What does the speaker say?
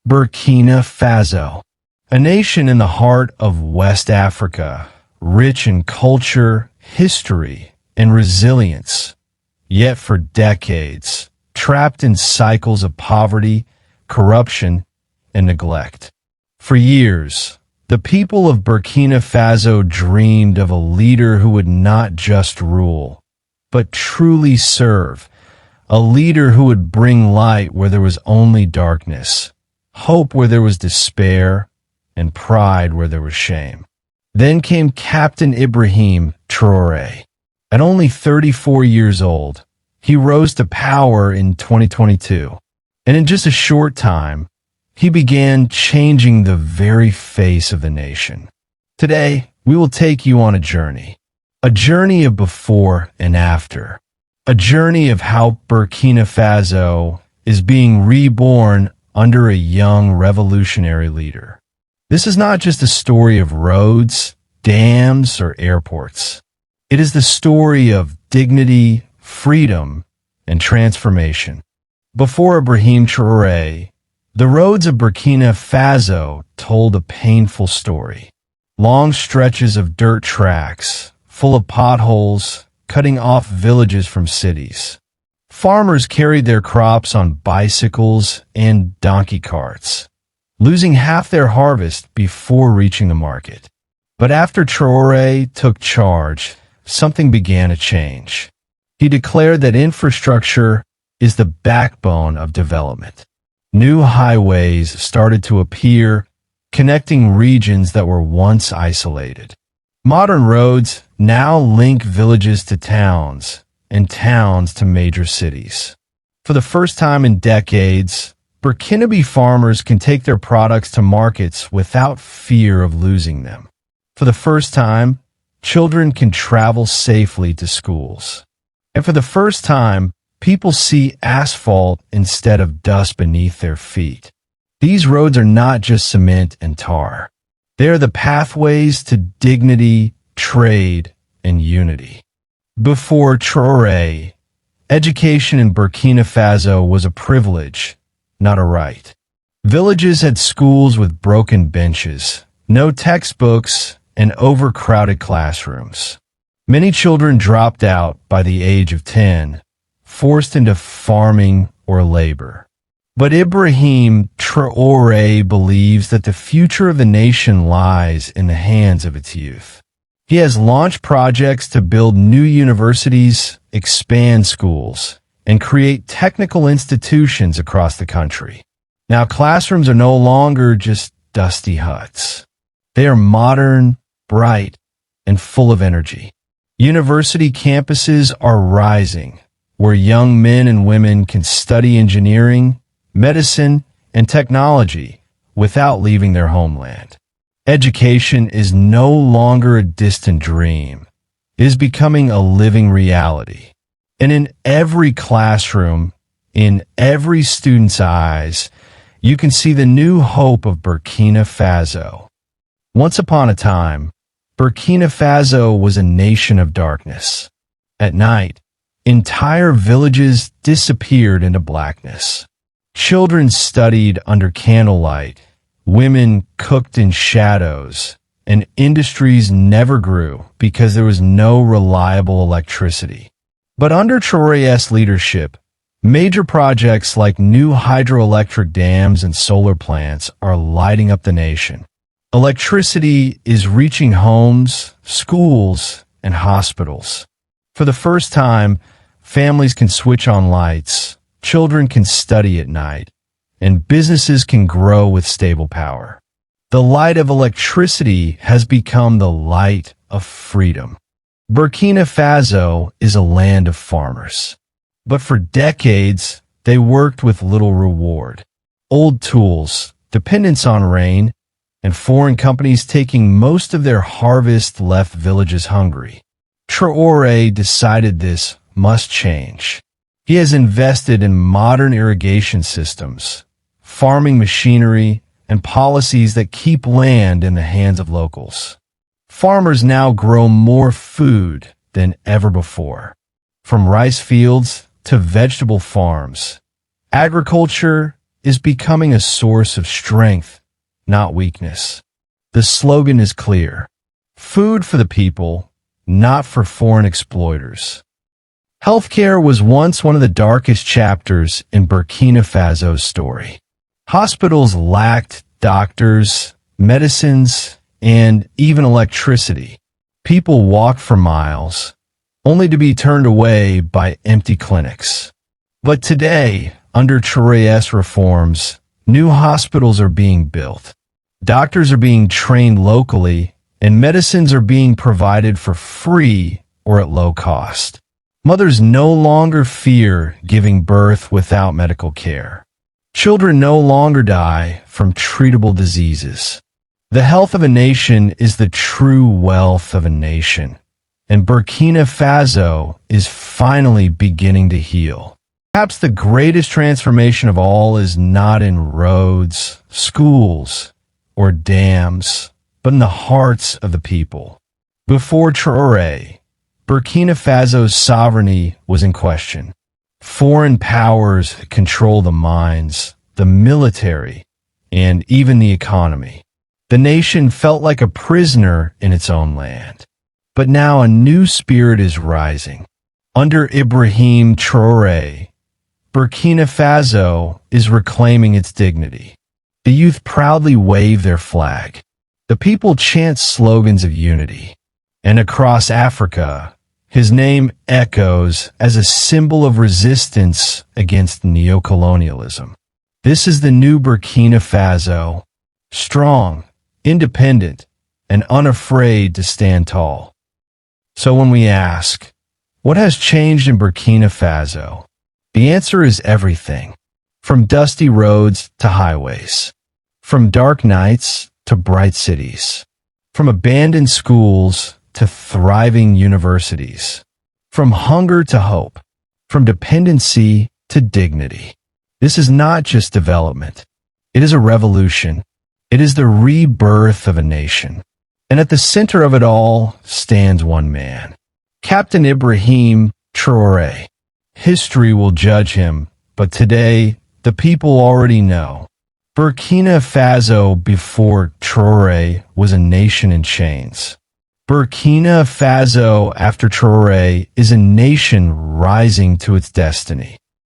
Burkina Faso, a nation in the heart of West Africa, rich in culture, history, and resilience, yet for decades, trapped in cycles of poverty, corruption, and neglect. For years, the people of Burkina Faso dreamed of a leader who would not just rule, but truly serve, a leader who would bring light where there was only darkness, hope where there was despair, and pride where there was shame. Then came Captain Ibrahim Traoré. At only 34 years old, he rose to power in 2022, and in just a short time, he began changing the very face of the nation. Today, we will take you on a journey of before and after, a journey of how Burkina Faso is being reborn under a young revolutionary leader. This is not just a story of roads, dams, or airports. It is the story of dignity, freedom, and transformation. Before Ibrahim Traoré, the roads of Burkina Faso told a painful story. Long stretches of dirt tracks, full of potholes, cutting off villages from cities. Farmers carried their crops on bicycles and donkey carts, losing half their harvest before reaching the market. But after Traoré took charge, something began to change. He declared that infrastructure is the backbone of development. New highways started to appear, connecting regions that were once isolated. Modern roads now link villages to towns, and towns to major cities. For the first time in decades, Burkinabe farmers can take their products to markets without fear of losing them. For the first time, children can travel safely to schools. And for the first time, people see asphalt instead of dust beneath their feet. These roads are not just cement and tar. They are the pathways to dignity, trade, and unity. Before Traoré, education in Burkina Faso was a privilege, not a right. Villages had schools with broken benches, no textbooks, and overcrowded classrooms. Many children dropped out by the age of 10, forced into farming or labor. But Ibrahim Traoré believes that the future of the nation lies in the hands of its youth. He has launched projects to build new universities, expand schools, and create technical institutions across the country. Now, classrooms are no longer just dusty huts. They are modern, bright, and full of energy. University campuses are rising, where young men and women can study engineering, medicine, and technology without leaving their homeland. Education is no longer a distant dream. It is becoming a living reality. And in every classroom, in every student's eyes, you can see the new hope of Burkina Faso. Once upon a time, Burkina Faso was a nation of darkness. At night, entire villages disappeared into blackness. Children studied under candlelight, women cooked in shadows, and industries never grew because there was no reliable electricity. But under Traoré's leadership, major projects like new hydroelectric dams and solar plants are lighting up the nation. Electricity is reaching homes, schools, and hospitals. For the first time, families can switch on lights, children can study at night, and businesses can grow with stable power. The light of electricity has become the light of freedom. Burkina Faso is a land of farmers. But for decades, they worked with little reward. Old tools, dependence on rain, and foreign companies taking most of their harvest left villages hungry. Traoré decided this must change. He has invested in modern irrigation systems, farming machinery, and policies that keep land in the hands of locals. Farmers now grow more food than ever before. From rice fields to vegetable farms, agriculture is becoming a source of strength, not weakness. The slogan is clear: food for the people, not for foreign exploiters. Healthcare was once one of the darkest chapters in Burkina Faso's story. Hospitals lacked doctors, medicines, and even electricity. People walked for miles, only to be turned away by empty clinics. But today, under Traoré's reforms, new hospitals are being built. Doctors are being trained locally, and medicines are being provided for free or at low cost. Mothers no longer fear giving birth without medical care. Children no longer die from treatable diseases. The health of a nation is the true wealth of a nation, and Burkina Faso is finally beginning to heal. Perhaps the greatest transformation of all is not in roads, schools, or dams, but in the hearts of the people. Before Traoré, Burkina Faso's sovereignty was in question. Foreign powers control the minds, the military, and even the economy. The nation felt like a prisoner in its own land. But now a new spirit is rising. Under Ibrahim Traoré, Burkina Faso is reclaiming its dignity. The youth proudly wave their flag. The people chant slogans of unity. And across Africa, his name echoes as a symbol of resistance against neocolonialism. This is the new Burkina Faso, strong, independent, and unafraid to stand tall. So when we ask, what has changed in Burkina Faso? The answer is everything. From dusty roads to highways. From dark nights to bright cities. From abandoned schools to thriving universities. From hunger to hope. From dependency to dignity. This is not just development. It is a revolution. It is the rebirth of a nation. And at the center of it all stands one man, Captain Ibrahim Traoré. History will judge him, but today, the people already know. Burkina Faso before Traoré was a nation in chains. Burkina Faso after Traoré is a nation rising to its destiny.